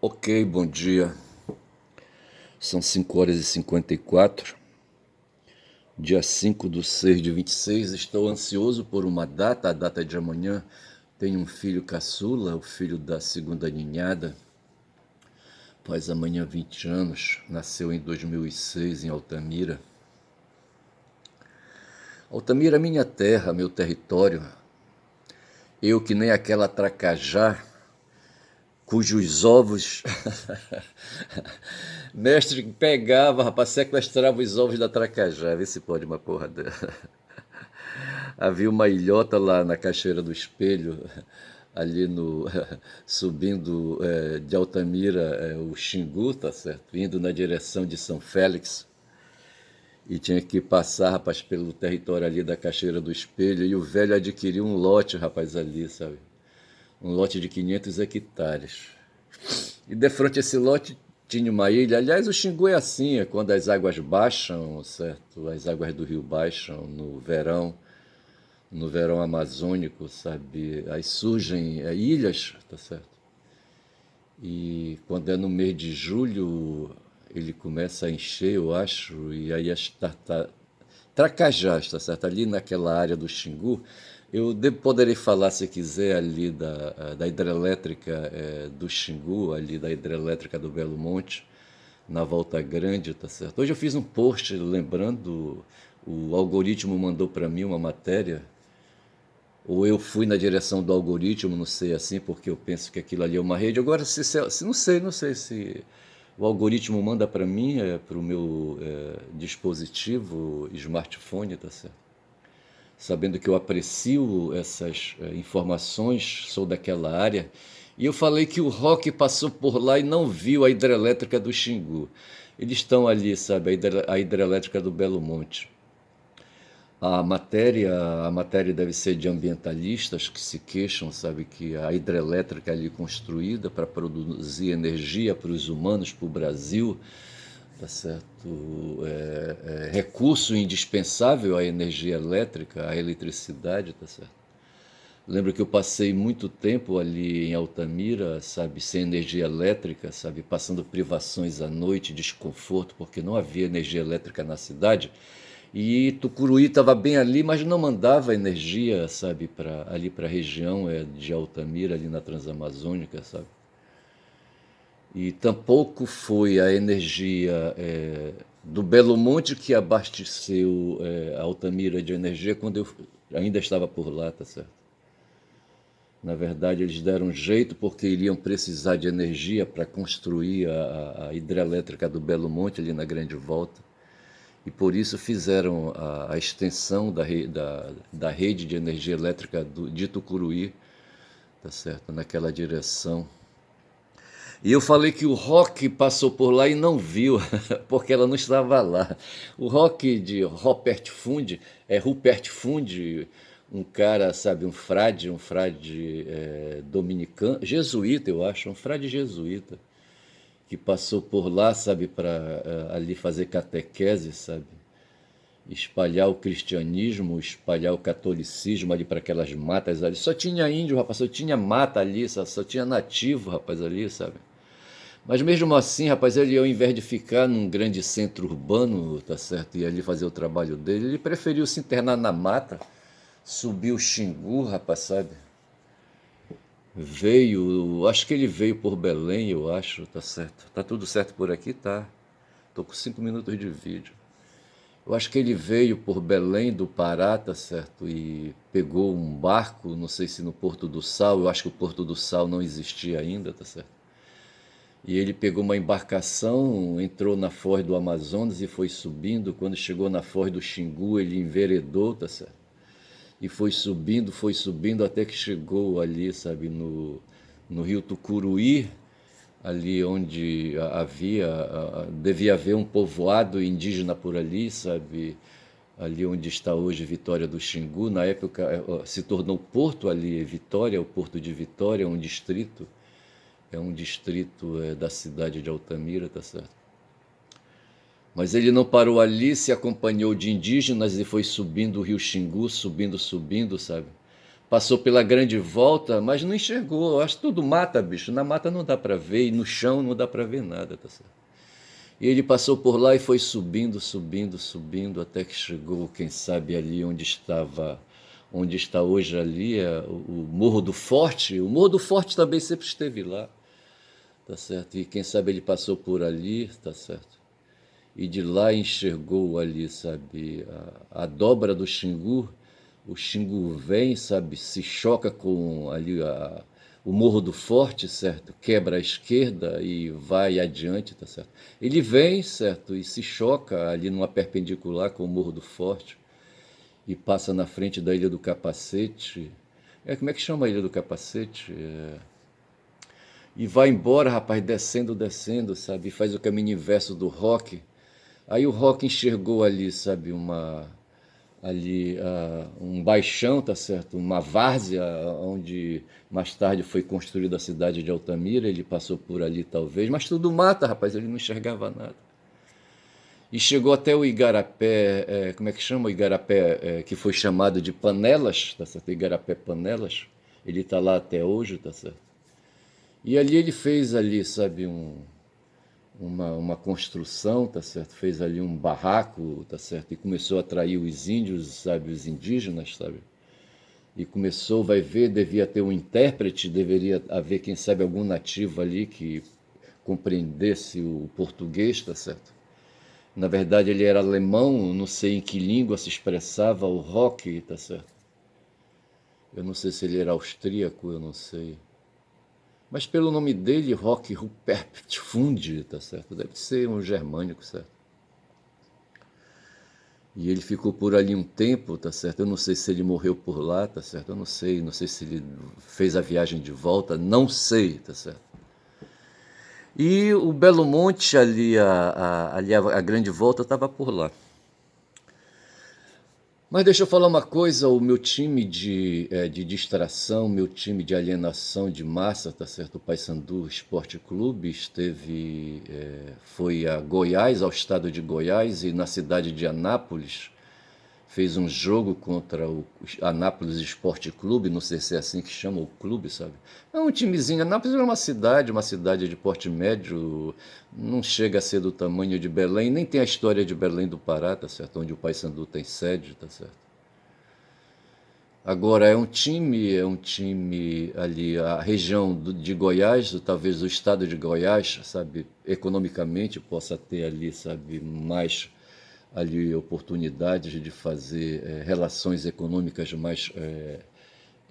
Ok, bom dia. São 5h54, dia 5/6/26. Estou ansioso por uma data, a data de amanhã. Tenho um filho caçula, o filho da segunda ninhada. Faz amanhã 20 anos, nasceu em 2006 em Altamira. Altamira é minha terra, meu território. Eu que nem aquela tracajá, cujos ovos mestre pegava, rapaz, sequestrava os ovos da tracajá. Vê se pode uma porra dela. Havia uma ilhota lá na Cachoeira do Espelho, ali no subindo de Altamira, o Xingu, tá certo? Indo na direção de São Félix. E tinha que passar, rapaz, pelo território ali da Cachoeira do Espelho. E o velho adquiriu um lote, rapaz, ali, sabe? Um lote de 500 hectares. E de frente a esse lote tinha uma ilha. Aliás, o Xingu é assim, é quando as águas baixam, certo? As águas do rio baixam no verão amazônico, sabe? Aí surgem ilhas, tá certo? E quando é no mês de julho, ele começa a encher, eu acho, e aí as tracajás, tá certo? Ali naquela área do Xingu, poderei falar, se quiser, ali da hidrelétrica do Xingu, ali da hidrelétrica do Belo Monte, na Volta Grande, tá certo? Hoje eu fiz um post lembrando, o algoritmo mandou para mim uma matéria, ou eu fui na direção do algoritmo, não sei assim, porque eu penso que aquilo ali é uma rede. Agora, não sei se o algoritmo manda para mim, para o meu dispositivo, smartphone, tá certo? Sabendo que eu aprecio essas informações, sou daquela área. E eu falei que o Rock passou por lá e não viu a hidrelétrica do Xingu. Eles estão ali, sabe, a hidrelétrica do Belo Monte. A matéria deve ser de ambientalistas que se queixam, sabe, que a hidrelétrica ali construída para produzir energia para os humanos, para o Brasil, tá certo? Recurso indispensável à energia elétrica, à eletricidade, tá certo? Lembro que eu passei muito tempo ali em Altamira, sabe, sem energia elétrica, sabe, passando privações à noite, desconforto, porque não havia energia elétrica na cidade. E Tucuruí estava bem ali, mas não mandava energia, sabe, ali para a região de Altamira, ali na Transamazônica, sabe. E tampouco foi a energia do Belo Monte que abasteceu a Altamira de energia quando eu ainda estava por lá, tá certo? Na verdade, eles deram um jeito porque iriam precisar de energia para construir a hidrelétrica do Belo Monte ali na Grande Volta. E por isso fizeram a extensão da rede de energia elétrica de Tucuruí, tá certo? Naquela direção. E eu falei que o Rock passou por lá e não viu, porque ela não estava lá. O Rock de Rupert Fundi, um cara, sabe, um frade dominicano, jesuíta, eu acho, um frade jesuíta, que passou por lá, sabe, para ali fazer catequese, sabe, espalhar o cristianismo, espalhar o catolicismo ali para aquelas matas ali. Só tinha índio, rapaz, só tinha mata ali, só tinha nativo, rapaz, ali, sabe. Mas mesmo assim, rapaz, ele ao invés de ficar num grande centro urbano, tá certo, e ali fazer o trabalho dele, ele preferiu se internar na mata, subir o Xingu, rapaz, sabe? Acho que ele veio por Belém, eu acho, tá certo. Tá tudo certo por aqui? Tá. Tô com 5 minutos de vídeo. Eu acho que ele veio por Belém do Pará, tá certo, e pegou um barco, não sei se no Porto do Sal, eu acho que o Porto do Sal não existia ainda, tá certo. E ele pegou uma embarcação, entrou na foz do Amazonas e foi subindo. Quando chegou na foz do Xingu, ele enveredou, tá certo? E foi subindo até que chegou ali, sabe, no rio Tucuruí, ali onde devia haver um povoado indígena por ali, sabe, ali onde está hoje Vitória do Xingu. Na época se tornou Porto ali, Vitória, o Porto de Vitória, é um distrito da cidade de Altamira, tá certo? Mas ele não parou ali, se acompanhou de indígenas e foi subindo o rio Xingu, subindo, sabe? passou pela grande volta, mas não enxergou. Acho que tudo mata, bicho. Na mata não dá para ver e no chão não dá para ver nada, tá certo? E ele passou por lá e foi subindo, subindo, subindo, até que chegou, quem sabe, ali onde está hoje ali, o Morro do Forte. O Morro do Forte também sempre esteve lá, tá certo? E quem sabe ele passou por ali, tá certo? E de lá enxergou ali, sabe, a dobra do Xingu. O Xingu vem, sabe, se choca com ali o Morro do Forte, certo? Quebra à esquerda e vai adiante, tá certo? Ele vem, certo, e se choca ali numa perpendicular com o Morro do Forte e passa na frente da Ilha do Capacete. Como é que chama a Ilha do Capacete? E vai embora, rapaz, descendo, descendo, sabe? E faz o caminho inverso do Rock. Aí o Rock enxergou ali, sabe, um baixão, tá certo? Uma várzea onde mais tarde foi construída a cidade de Altamira. Ele passou por ali talvez, mas tudo mata, rapaz, ele não enxergava nada. E chegou até o Igarapé, como é que chama o Igarapé, que foi chamado de Panelas, tá certo? Igarapé Panelas. Ele está lá até hoje, tá certo? E ali ele fez ali, sabe, uma construção, tá certo? Fez ali um barraco, tá certo? E começou a atrair os índios, sabe? Os indígenas, sabe? E começou, vai ver, devia ter um intérprete, deveria haver, quem sabe, algum nativo ali que compreendesse o português, tá certo? Na verdade, ele era alemão, não sei em que língua se expressava o rock, tá certo? Eu não sei se ele era austríaco, eu não sei. Mas pelo nome dele, Rock Rupert Funde, tá certo? Deve ser um germânico, certo? E ele ficou por ali um tempo, tá certo? Eu não sei se ele morreu por lá, tá certo? Eu não sei se ele fez a viagem de volta, não sei, tá certo? E o Belo Monte ali, a grande volta estava por lá. Mas deixa eu falar uma coisa, o meu time de distração, meu time de alienação de massa, tá certo? O Paysandu Esporte Clube foi a Goiás, ao estado de Goiás, e na cidade de Anápolis, fez um jogo contra o Anápolis Esporte Clube, não sei se é assim que chama o clube, sabe? É um timezinho. Anápolis é uma cidade de porte médio, não chega a ser do tamanho de Belém, nem tem a história de Belém do Pará, tá certo? Onde o Paysandu tem sede, tá certo? Agora é um time ali, a região de Goiás, talvez o estado de Goiás, sabe, economicamente possa ter ali, sabe, mais ali oportunidades de fazer relações econômicas mais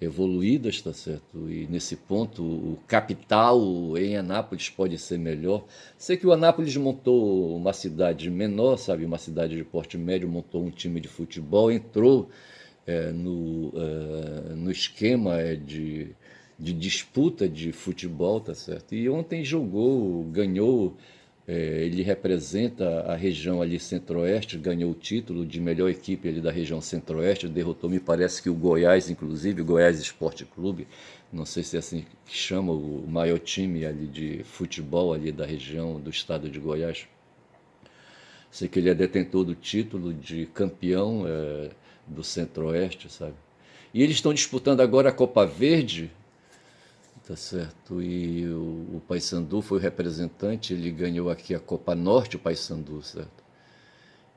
evoluídas, tá certo? E nesse ponto o capital em Anápolis pode ser melhor. Sei que o Anápolis montou uma cidade menor, sabe, uma cidade de porte médio, montou um time de futebol, entrou no esquema de disputa de futebol, tá certo? E ontem jogou, ganhou, ele representa a região ali centro-oeste, ganhou o título de melhor equipe ali da região centro-oeste, derrotou, me parece que o Goiás, inclusive, o Goiás Esporte Clube, não sei se é assim que chama, o maior time ali de futebol ali da região do estado de Goiás. Sei que ele é detentor do título de campeão do Centro-Oeste, sabe? E eles estão disputando agora a Copa Verde, tá certo? E o Paysandu foi o representante, ele ganhou aqui a Copa Norte, o Paysandu, certo?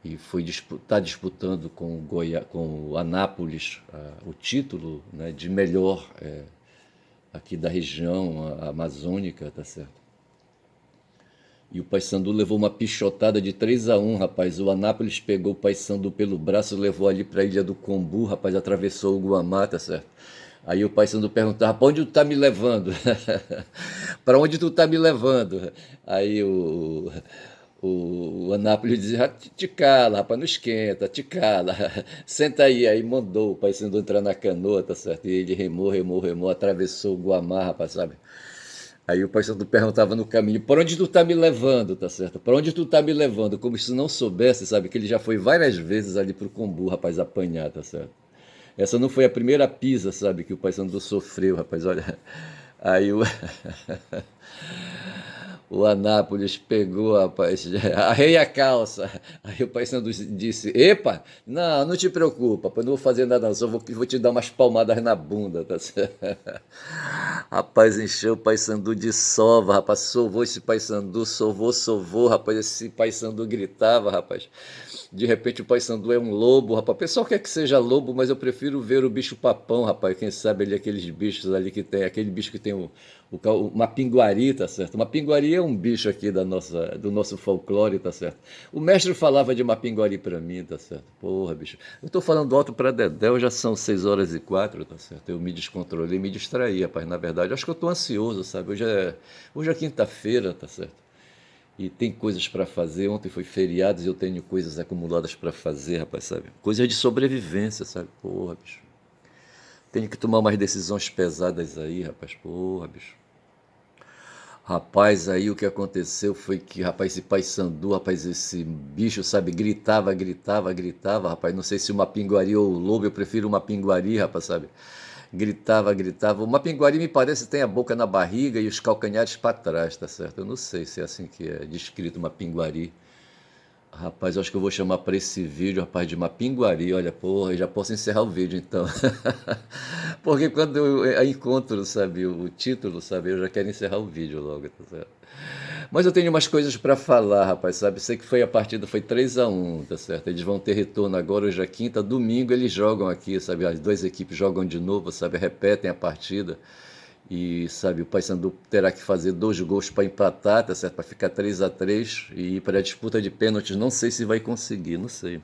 E está disputando com o Anápolis o título, né, de melhor aqui da região amazônica, tá certo? E o Paysandu levou uma pichotada de 3-1, rapaz. O Anápolis pegou o Paysandu pelo braço, levou ali para a Ilha do Combu, rapaz, atravessou o Guamá, tá certo? Aí o Paysandu perguntava, para onde tu tá me levando? Para onde tu tá me levando? Aí o Anápolis dizia, te cala, rapaz, não esquenta, te cala. Senta aí. Aí mandou o Paysandu entrar na canoa, tá certo? E ele remou, remou, remou, atravessou o Guamá, rapaz, sabe? Aí o pastor perguntava no caminho, por onde tu tá me levando, tá certo? Por onde tu tá me levando? Como se não soubesse, sabe? Que ele já foi várias vezes ali pro Combu, rapaz, apanhar, tá certo? Essa não foi a primeira pisa, sabe? Que o Paysandu sofreu, rapaz, olha. Aí o, o Anápolis pegou, rapaz, arrei a calça. Aí o Paysandu disse: Epa, não te preocupa, rapaz, não vou fazer nada, não, só vou te dar umas palmadas na bunda, tá certo? Rapaz, encheu o Paysandu de sova, rapaz, sovou esse Paysandu, sovou, rapaz, esse Paysandu gritava, rapaz. De repente o Paysandu é um lobo, rapaz. O pessoal quer que seja lobo, mas eu prefiro ver o bicho papão, rapaz. Quem sabe ali aqueles bichos ali que tem, aquele bicho que tem uma pinguari, tá certo? Uma pinguari é um bicho aqui do nosso folclore, tá certo? O mestre falava de uma pinguari pra mim, tá certo? Porra, bicho. Eu tô falando alto pra Dedéu, já são 6h04, tá certo? Eu me descontrolei, me distraí, rapaz. Na verdade, eu acho que eu tô ansioso, sabe? Hoje é quinta-feira, tá certo? E tem coisas para fazer. Ontem foi feriado e eu tenho coisas acumuladas para fazer, rapaz, sabe? Coisas de sobrevivência, sabe? Porra, bicho. Tenho que tomar umas decisões pesadas aí, rapaz. Porra, bicho. Rapaz, aí o que aconteceu foi que, rapaz, esse Paysandu, rapaz, esse bicho, sabe, gritava, rapaz. Não sei se uma pinguari ou lobo, eu prefiro uma pinguari, rapaz, sabe? Gritava. Uma pinguari me parece que tem a boca na barriga e os calcanhares para trás, tá certo? Eu não sei se é assim que é descrito uma pinguari. Rapaz, eu acho que eu vou chamar para esse vídeo, rapaz, de uma pinguari. Olha, porra, eu já posso encerrar o vídeo então. Porque quando eu encontro, sabe, o título, sabe, eu já quero encerrar o vídeo logo, tá certo? Mas eu tenho umas coisas para falar, rapaz, sabe? Sei que a partida foi 3-1, tá certo? Eles vão ter retorno agora, hoje é quinta, domingo eles jogam aqui, sabe? As duas equipes jogam de novo, sabe? Repetem a partida. E, sabe, o Paysandu terá que fazer 2 gols para empatar, tá certo? Para ficar 3-3 e ir para a disputa de pênaltis. Não sei se vai conseguir, não sei.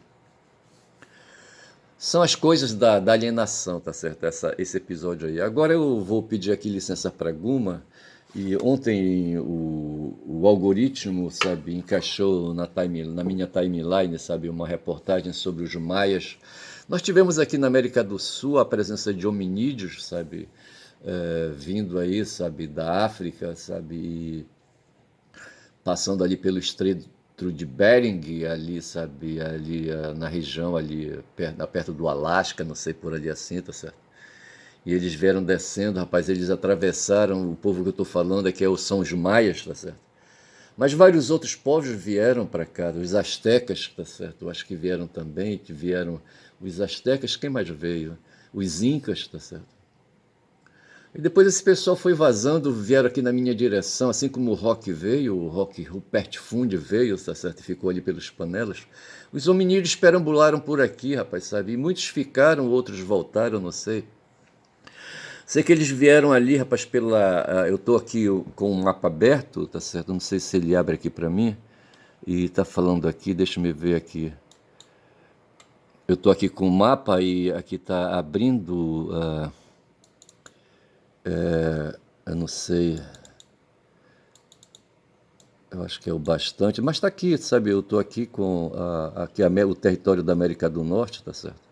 São as coisas da alienação, tá certo? Esse episódio aí. Agora eu vou pedir aqui licença para Guma. E ontem o algoritmo, sabe, encaixou na minha timeline, sabe, uma reportagem sobre os maias. Nós tivemos aqui na América do Sul a presença de hominídeos, sabe, vindo aí, sabe, da África, sabe, e passando ali pelo Estreito de Bering, ali, sabe, ali na região ali perto do Alasca, não sei por ali assim, tá certo? E eles vieram descendo, rapaz, eles atravessaram, o povo que eu estou falando é que são os maias, tá certo? Mas vários outros povos vieram para cá, os astecas, tá certo? Eu acho que vieram também, que vieram os astecas, quem mais veio? Os incas, tá certo? E depois esse pessoal foi vazando, vieram aqui na minha direção, assim como o Rock veio, o Rock Rupert Fundi veio, tá certo? E ficou ali pelos panelas. Os hominídeos perambularam por aqui, rapaz, sabe? E muitos ficaram, outros voltaram, não sei. Sei que eles vieram ali, rapaz, eu tô aqui com o mapa aberto, tá certo? Não sei se ele abre aqui para mim. E tá falando aqui, deixa eu me ver aqui. Eu tô aqui com o mapa e aqui tá abrindo. Eu não sei. Eu acho que é o bastante, mas tá aqui, sabe? Eu tô aqui com o território da América do Norte, tá certo?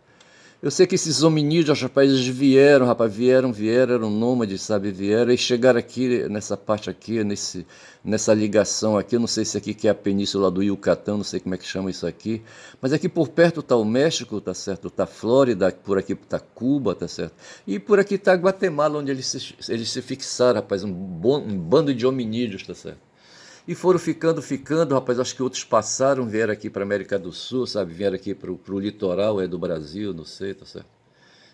Eu sei que esses hominídeos, rapaz, eles vieram, rapaz, vieram, eram nômades, sabe, vieram e chegaram aqui, nessa parte aqui, nessa ligação aqui, eu não sei se aqui que é a península do Yucatán, não sei como é que chama isso aqui, mas aqui por perto tá o México, tá certo, tá a Flórida, por aqui tá Cuba, tá certo, e por aqui tá a Guatemala, onde eles se fixaram, rapaz, um bando de hominídeos, tá certo. E foram ficando, rapaz, acho que outros passaram, vieram aqui para a América do Sul, sabe? Vieram aqui para o litoral do Brasil, não sei, tá certo?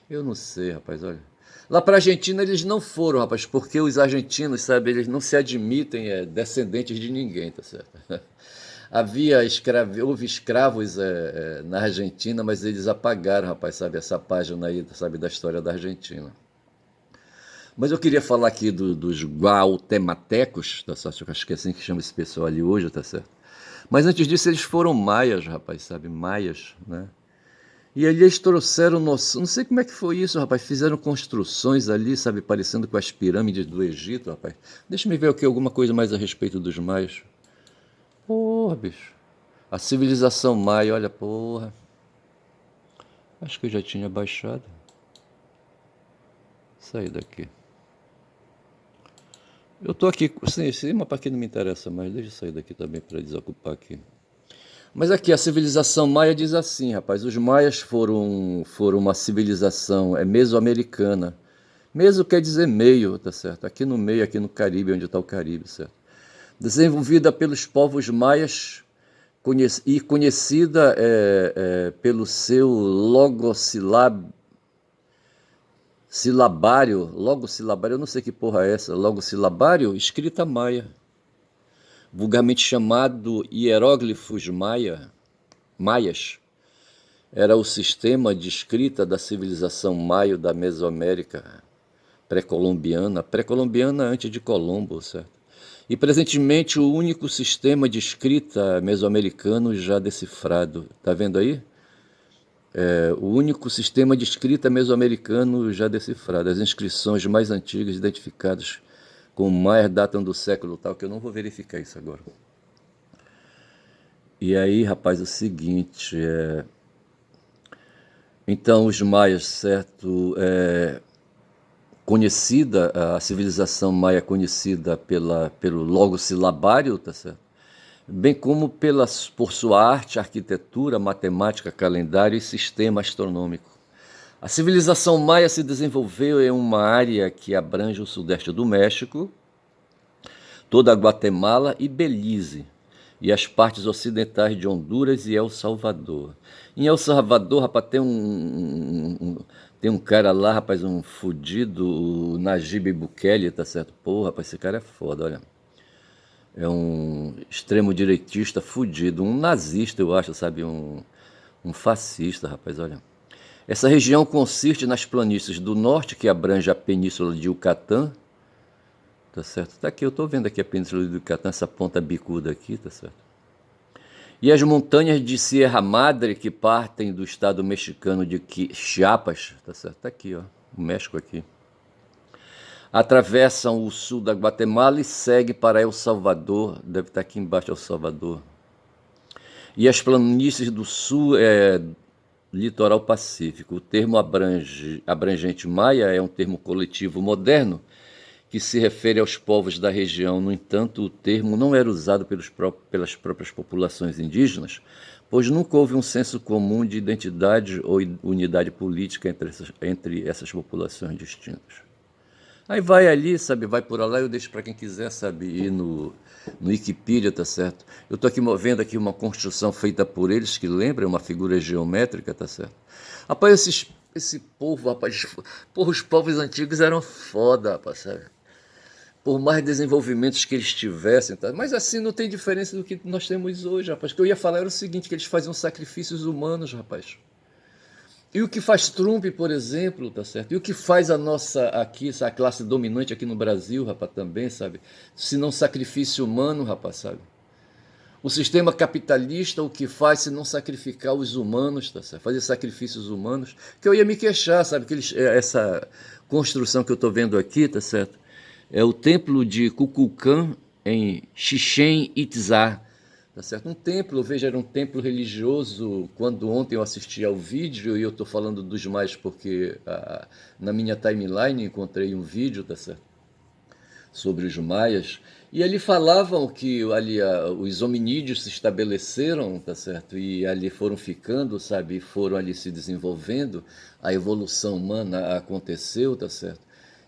Eu não sei, rapaz, olha. Lá para a Argentina eles não foram, rapaz, porque os argentinos, sabe, eles não se admitem descendentes de ninguém, tá certo? Houve escravos na Argentina, mas eles apagaram, rapaz, sabe, essa página aí, sabe, da história da Argentina. Mas eu queria falar aqui dos guautemaltecos, tá certo? Acho que é assim que chama esse pessoal ali hoje, tá certo? Mas antes disso eles foram maias, rapaz, sabe? Maias, né? E ali eles trouxeram, não sei como é que foi isso, rapaz, fizeram construções ali, sabe, parecendo com as pirâmides do Egito, rapaz. Deixa eu ver aqui alguma coisa mais a respeito dos maias. Porra, bicho. A civilização maia, olha, porra. Acho que eu já tinha baixado. Sair daqui. Eu tô aqui, sim, esse mapa aqui não me interessa mais, deixa eu sair daqui também para desocupar aqui. Mas aqui a civilização maia diz assim, rapaz, os maias foram uma civilização mesoamericana. Meso quer dizer meio, tá certo? Aqui no meio, aqui no Caribe, onde está o Caribe, certo? desenvolvida pelos povos maias e conhecida pelo seu logossilário, eu não sei que porra é essa, logossilário, escrita maia, vulgarmente chamado hieróglifos maias. Era o sistema de escrita da civilização maia da Mesoamérica pré-colombiana antes de Colombo, certo? E presentemente o único sistema de escrita mesoamericano já decifrado. Tá vendo aí? O único sistema de escrita mesoamericano já decifrado. As inscrições mais antigas identificadas com maias datam do século tal, que eu não vou verificar isso agora. E aí, rapaz, o seguinte, então os maias, certo, conhecida, a civilização maia conhecida pelo logossilário, tá certo? Bem como por sua arte, arquitetura, matemática, calendário e sistema astronômico. A civilização maia se desenvolveu em uma área que abrange o sudeste do México, toda a Guatemala e Belize, e as partes ocidentais de Honduras e El Salvador. Em El Salvador, rapaz, tem um cara lá, rapaz, um fudido, o Nayib Bukele, tá certo? Pô, rapaz, esse cara é foda, olha. É um extremo-direitista fudido, um nazista, eu acho, sabe? Um fascista, rapaz, olha. Essa região consiste nas planícies do norte, que abrange a península de Yucatán, tá certo? Tá aqui, eu tô vendo aqui a península de Yucatán, essa ponta bicuda aqui, tá certo? E as montanhas de Sierra Madre, que partem do estado mexicano de Chiapas, tá certo? Tá aqui, ó, o México aqui. Atravessam o sul da Guatemala e seguem para El Salvador, deve estar aqui embaixo El Salvador. E as planícies do sul litoral pacífico. O termo abrangente maia é um termo coletivo moderno que se refere aos povos da região. No entanto, o termo não era usado pelas próprias populações indígenas, pois nunca houve um senso comum de identidade ou unidade política entre essas populações distintas. Aí vai ali, sabe, vai por lá, eu deixo para quem quiser, sabe, ir no Wikipedia, tá certo? Eu estou aqui vendo aqui uma construção feita por eles, que lembra uma figura geométrica, tá certo? Rapaz, esse povo, rapaz, porra, os povos antigos eram foda, rapaz, sabe? Por mais desenvolvimentos que eles tivessem, tá? Mas assim não tem diferença do que nós temos hoje, rapaz. O que eu ia falar era o seguinte, que eles faziam sacrifícios humanos, rapaz. E o que faz Trump, por exemplo, tá certo? E o que faz a nossa aqui, a classe dominante aqui no Brasil, rapaz, também, sabe? Se não sacrifício humano, rapaz, sabe? O sistema capitalista, o que faz se não sacrificar os humanos, tá certo? Fazer sacrifícios humanos, que eu ia me queixar, sabe? Que essa construção que eu estou vendo aqui, tá certo? É o templo de Kukulkan em Chichén Itzá, tá certo? Um templo, veja, era um templo religioso. Quando ontem eu assisti ao vídeo, e eu estou falando dos mais porque na minha timeline encontrei um vídeo, tá certo? Sobre os maias, e ali falavam que ali os hominídeos se estabeleceram, tá certo? E ali foram ficando, sabe? Foram ali se desenvolvendo, a evolução humana aconteceu, tá certo?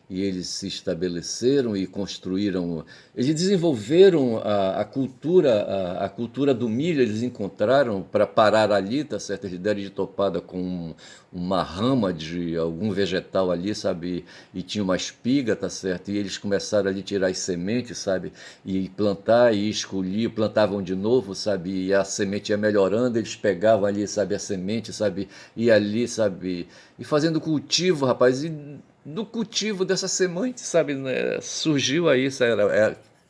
E eles se estabeleceram e construíram, eles desenvolveram a cultura do milho, eles encontraram para parar ali, tá certo? Eles deram de topada com uma rama de algum vegetal ali, sabe? E tinha uma espiga, tá certo? E eles começaram ali a tirar as sementes, sabe? E plantar e escolher, plantavam de novo, sabe? E a semente ia melhorando, eles pegavam ali, sabe? A semente, sabe? E ali, sabe? E fazendo cultivo, rapaz, e do cultivo dessa semente, sabe, né, surgiu aí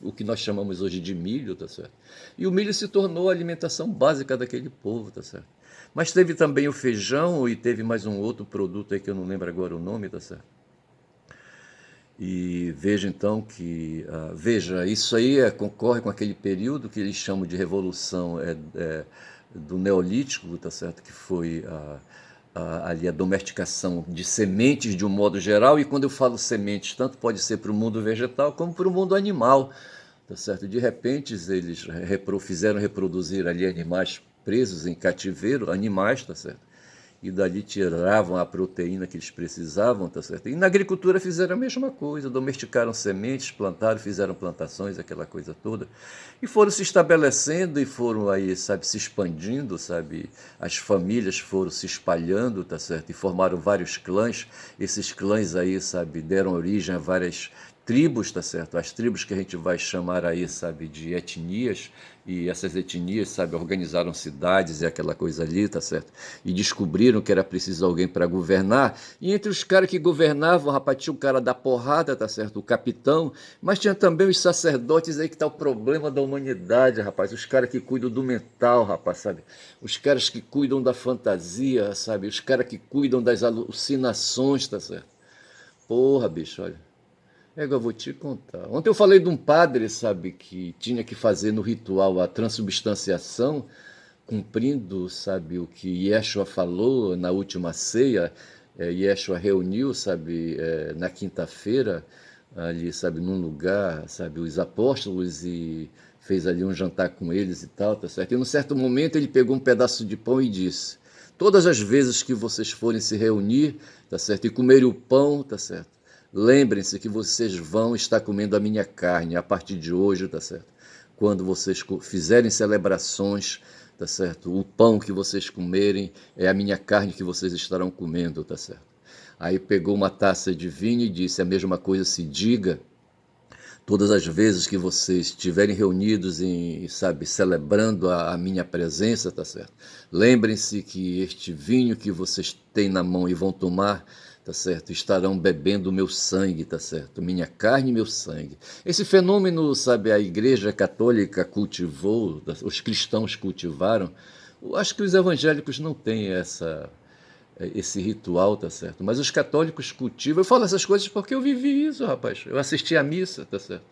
o que nós chamamos hoje de milho, tá certo? E o milho se tornou a alimentação básica daquele povo, tá certo? Mas teve também o feijão e teve mais um outro produto aí que eu não lembro agora o nome, tá certo? E veja então que, veja, isso aí concorre com aquele período que eles chamam de revolução do Neolítico, tá certo? Que foi ali a domesticação de sementes de um modo geral, e quando eu falo sementes, tanto pode ser para o mundo vegetal como para o mundo animal, tá certo? De repente eles fizeram reproduzir ali animais presos em cativeiro, animais, tá certo? e dali tiravam a proteína que eles precisavam, tá certo? E na agricultura fizeram a mesma coisa, domesticaram sementes, plantaram, fizeram plantações, aquela coisa toda, e foram se estabelecendo e foram aí, sabe, se expandindo, sabe? As famílias foram se espalhando, tá certo? E formaram vários clãs. Esses clãs aí, sabe, deram origem a várias tribos, tá certo? As tribos que a gente vai chamar aí, sabe, de etnias, e essas etnias, sabe, organizaram cidades e aquela coisa ali, tá certo? E descobriram que era preciso alguém para governar, e entre os caras que governavam, rapaz, tinha o cara da porrada, tá certo? O capitão, mas tinha também os sacerdotes aí que tá o problema da humanidade, rapaz, os caras que cuidam do mental, rapaz, sabe? Os caras que cuidam da fantasia, sabe? Os caras que cuidam das alucinações, tá certo? Porra, bicho, olha. Eu vou te contar. Ontem eu falei de um padre, sabe, que tinha que fazer no ritual a transubstanciação, cumprindo, sabe, o que Yeshua falou na última ceia. Yeshua reuniu, sabe, na quinta-feira, ali, sabe, num lugar, sabe, os apóstolos e fez ali um jantar com eles e tal, tá certo? E num certo momento ele pegou um pedaço de pão e disse: todas as vezes que vocês forem se reunir, tá certo, e comerem o pão, tá certo? Lembrem-se que vocês vão estar comendo a minha carne a partir de hoje, tá certo? Quando vocês fizerem celebrações, tá certo? O pão que vocês comerem é a minha carne que vocês estarão comendo, tá certo? Aí pegou uma taça de vinho e disse: a mesma coisa se diga todas as vezes que vocês estiverem reunidos em, sabe, celebrando a minha presença, tá certo? Lembrem-se que este vinho que vocês têm na mão e vão tomar, tá certo? Estarão bebendo o meu sangue, tá certo? Minha carne e meu sangue. Esse fenômeno, sabe, a Igreja Católica cultivou, os cristãos cultivaram. Eu acho que os evangélicos não têm esse ritual, tá certo? Mas os católicos cultivam. Eu falo essas coisas porque eu vivi isso, rapaz. Eu assisti a missa, tá certo?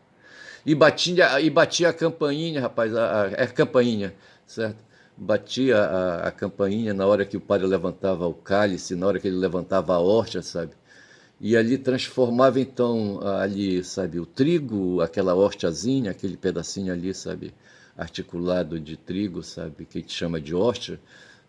E batia a campainha, rapaz, a campainha, certo? Batia a campainha na hora que o padre levantava o cálice, na hora que ele levantava a hóstia, sabe? E ali transformava então ali, sabe, o trigo, aquela hóstiazinha, aquele pedacinho ali, sabe, articulado de trigo, sabe, que a gente chama de hóstia,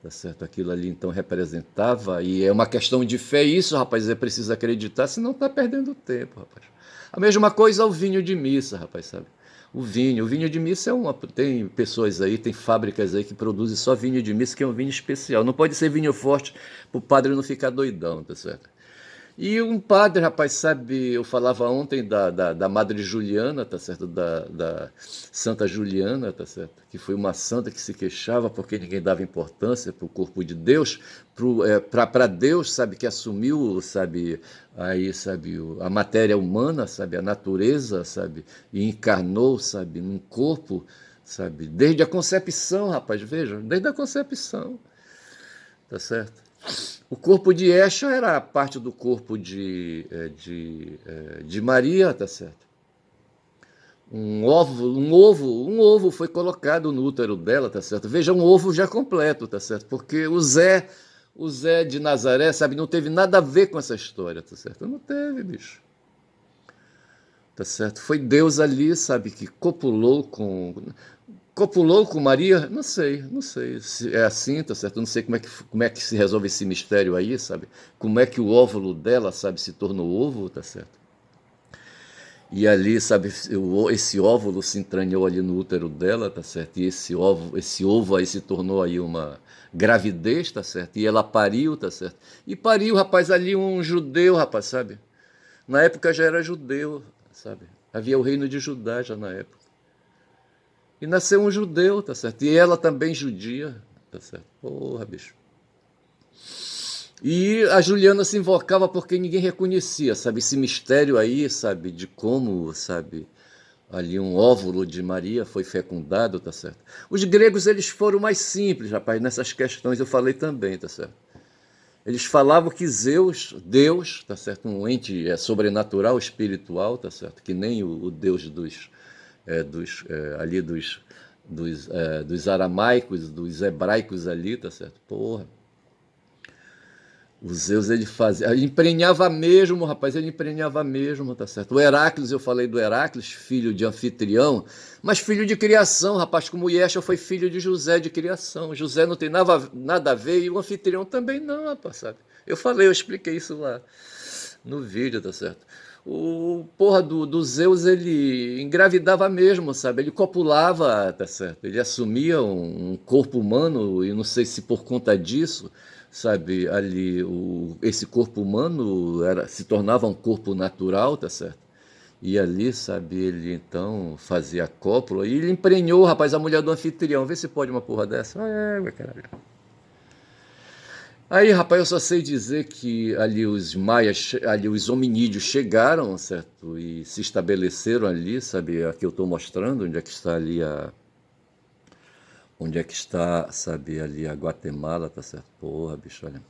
tá certo? Aquilo ali então representava, e é uma questão de fé isso, rapaz, é preciso acreditar, senão tá perdendo tempo, rapaz. A mesma coisa ao vinho de missa, rapaz, sabe? O vinho de missa tem pessoas aí, tem fábricas aí que produzem só vinho de missa, que é um vinho especial. Não pode ser vinho forte para o padre não ficar doidão, tá certo? E um padre, rapaz, sabe, eu falava ontem da Madre Juliana, tá certo? Da Santa Juliana, tá certo? Que foi uma santa que se queixava porque ninguém dava importância para o corpo de Deus, para Deus, sabe, que assumiu, sabe, aí, sabe, a matéria humana, sabe, a natureza, sabe, e encarnou, sabe, num corpo, sabe, desde a concepção, rapaz, veja, desde a concepção, tá certo? O corpo de Esha era parte do corpo de Maria, tá certo? Um ovo foi colocado no útero dela, tá certo? Veja, um ovo já completo, tá certo? Porque o Zé de Nazaré, sabe, não teve nada a ver com essa história, tá certo? Não teve, bicho. Tá certo? Foi Deus ali, sabe, que copulou com Maria? Não sei se é assim, tá certo? Eu não sei como é que se resolve esse mistério aí, sabe? Como é que o óvulo dela, sabe, se tornou ovo, tá certo? E ali, sabe, esse óvulo se entranhou ali no útero dela, tá certo? E esse ovo aí se tornou aí uma gravidez, tá certo? E ela pariu, tá certo? E pariu, rapaz, ali um judeu, rapaz, sabe? Na época já era judeu, sabe? Havia o reino de Judá já na época. E nasceu um judeu, tá certo? E ela também judia, tá certo? Porra, bicho. E a Juliana se invocava porque ninguém reconhecia, sabe? Esse mistério aí, sabe? De como, sabe? Ali um óvulo de Maria foi fecundado, tá certo? Os gregos, eles foram mais simples, rapaz, nessas questões eu falei também, tá certo? Eles falavam que Zeus, Deus, tá certo? Um ente sobrenatural, espiritual, tá certo? Que nem o Deus ali dos aramaicos, dos hebraicos ali, tá certo? Porra. O Zeus, ele fazia, ele emprenhava mesmo, rapaz, ele emprenhava mesmo, tá certo? O Heracles, eu falei do Heracles, filho de Anfitrião, mas filho de criação, rapaz, como Yeshua foi filho de José de criação. José não tem nada a ver e o Anfitrião também não, rapaz, sabe? Eu falei, eu expliquei isso lá no vídeo, tá certo? O porra do Zeus, ele engravidava mesmo, sabe? Ele copulava, tá certo? Ele assumia um corpo humano, e não sei se por conta disso, sabe? Ali, esse corpo humano se tornava um corpo natural, tá certo? E ali, sabe, ele então fazia a cópula e ele emprenhou, rapaz, a mulher do anfitrião. Vê se pode uma porra dessa. Caralho. Aí, rapaz, eu só sei dizer que ali os maias, ali os hominídeos chegaram, certo? E se estabeleceram ali, sabe? Aqui eu estou mostrando onde é que está ali onde é que está, sabe, ali a Guatemala, tá certo? Porra, bicho, olha.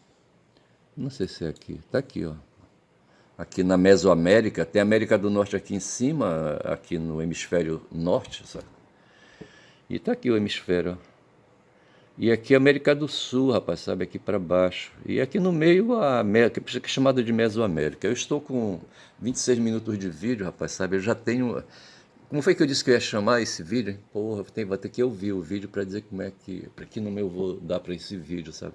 Não sei se é aqui. Tá aqui, ó. Aqui na Mesoamérica, tem a América do Norte aqui em cima, aqui no hemisfério norte, sabe? E tá aqui o hemisfério, ó. E aqui a América do Sul, rapaz, sabe, aqui para baixo. E aqui no meio a América, que é chamada de Mesoamérica. Eu estou com 26 minutos de vídeo, rapaz, sabe, eu já tenho... Como foi que eu disse que eu ia chamar esse vídeo? Hein? Porra, vou ter que ouvir o vídeo para dizer como é que... Para que nome eu vou dar para esse vídeo, sabe?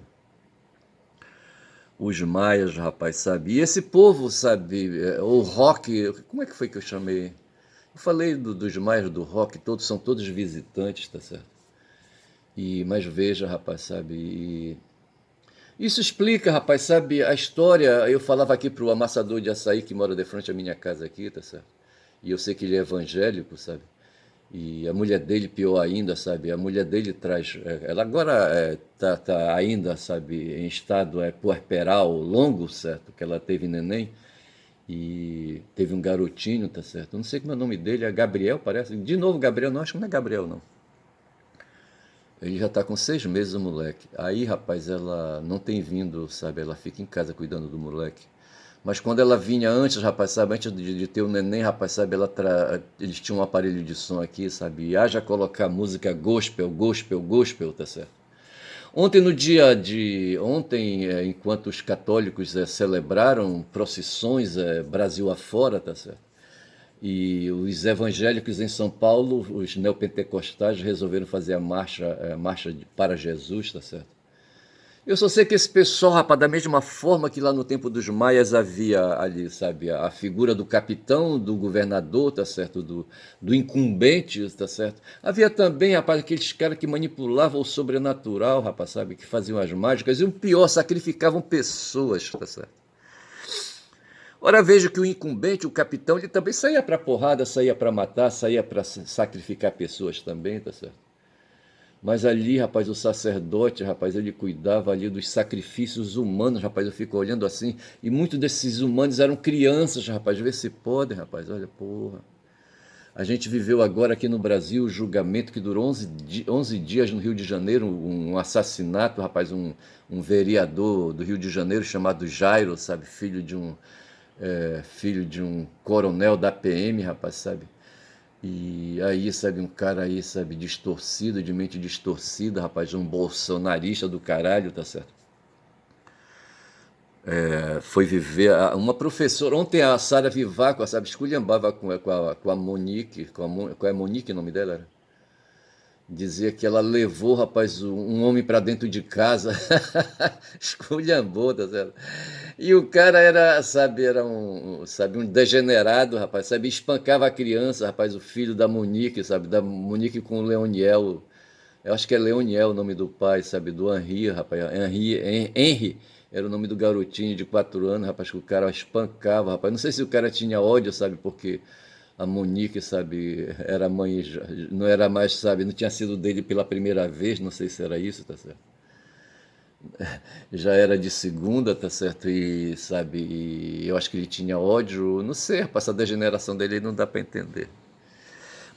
Os maias, rapaz, sabe? E esse povo, sabe, o rock... Como é que foi que eu chamei? Eu falei dos maias do rock, são todos visitantes, tá certo? Mas veja, rapaz, sabe, isso explica, rapaz, sabe, a história. Eu falava aqui pro amassador de açaí que mora de frente à minha casa aqui, tá certo? E eu sei que ele é evangélico, sabe? E a mulher dele, pior ainda, sabe? A mulher dele traz, ela agora tá ainda, sabe, em estado puerperal longo, certo? Que ela teve neném e teve um garotinho, tá certo? Eu não sei como é o nome dele, é Gabriel, parece. De novo, Gabriel, não, acho que não é Gabriel, não. Ele já está com 6 meses, o moleque. Aí, rapaz, ela não tem vindo, sabe? Ela fica em casa cuidando do moleque. Mas quando ela vinha antes, rapaz, sabe? Antes de ter o neném, rapaz, sabe? Eles tinham um aparelho de som aqui, sabe? E haja colocar música gospel, gospel, gospel, tá certo? Ontem, no dia de... Ontem, enquanto os católicos celebraram procissões Brasil afora, tá certo? E os evangélicos em São Paulo, os neopentecostais, resolveram fazer a marcha para Jesus, tá certo? Eu só sei que esse pessoal, rapaz, da mesma forma que lá no tempo dos maias havia ali, sabe, a figura do capitão, do governador, tá certo, do incumbente, tá certo? Havia também, rapaz, aqueles caras que manipulavam o sobrenatural, rapaz, sabe, que faziam as mágicas, e o pior, sacrificavam pessoas, tá certo? Ora, vejo que o incumbente, o capitão, ele também saía para porrada, saía para matar, saía para sacrificar pessoas também, tá certo? Mas ali, rapaz, o sacerdote, rapaz, ele cuidava ali dos sacrifícios humanos, rapaz, eu fico olhando assim, e muitos desses humanos eram crianças, rapaz, vê se podem, rapaz, olha, porra. A gente viveu agora aqui no Brasil o julgamento que durou 11 dias no Rio de Janeiro, um assassinato, rapaz, um vereador do Rio de Janeiro chamado Jairo, sabe, filho de um coronel da PM, rapaz, sabe? E aí, sabe, um cara aí, sabe, distorcido, de mente distorcida, rapaz, um bolsonarista do caralho, tá certo? Foi viver, uma professora, ontem a Sara Vivaco, sabe, esculhambava com a Monique, qual é a Monique o nome dela? Era? Dizia que ela levou, rapaz, um homem para dentro de casa, esculhambou, tá certo? E o cara era, sabe, sabe, um degenerado, rapaz, sabe, espancava a criança, rapaz, o filho da Monique, sabe, da Monique com o Leoniel, eu acho que é Leoniel o nome do pai, sabe, do Henri, rapaz, Henri era o nome do garotinho de 4 anos, rapaz, que o cara espancava, rapaz, não sei se o cara tinha ódio, sabe, porque a Monique, sabe, era mãe, não era mais, sabe, não tinha sido dele pela primeira vez, não sei se era isso, tá certo? Já era de segunda, tá certo? E, sabe, eu acho que ele tinha ódio, não sei, rapaz, essa degeneração dele não dá pra entender.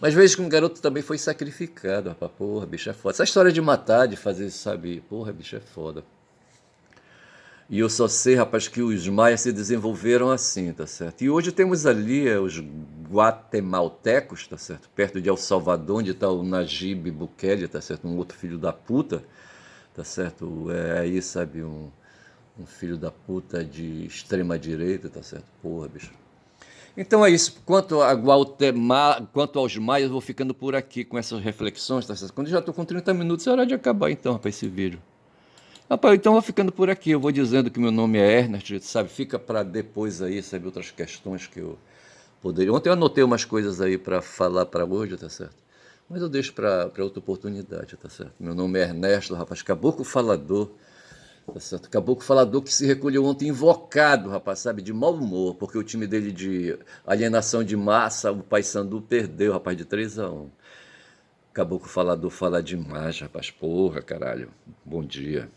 Mas vejo que um garoto também foi sacrificado, rapaz, porra, bicho é foda. Essa história de matar, de fazer, sabe, porra, bicho é foda. E eu só sei, rapaz, que os maias se desenvolveram assim, tá certo? E hoje temos ali os guatemaltecos, tá certo? Perto de El Salvador, onde está o Nayib Bukele, tá certo? Um outro filho da puta, tá certo? É aí, sabe, Um filho da puta de extrema direita, tá certo? Porra, bicho. Então é isso. Quanto aos maias, eu vou ficando por aqui com essas reflexões, tá certo? Quando eu já tô com 30 minutos, é hora de acabar então, rapaz, esse vídeo. Rapaz, então eu vou ficando por aqui. Eu vou dizendo que meu nome é Ernest, sabe? Fica para depois aí, sabe? Outras questões que eu poderia. Ontem eu anotei umas coisas aí para falar para hoje, tá certo? Mas eu deixo para outra oportunidade, tá certo? Meu nome é Ernesto, rapaz, caboclo falador, tá certo? Caboclo falador que se recolheu ontem invocado, rapaz, sabe? De mau humor, porque o time dele de alienação de massa, o Paysandu perdeu, rapaz, de 3-1. Caboclo falador fala demais, rapaz, porra, caralho. Bom dia.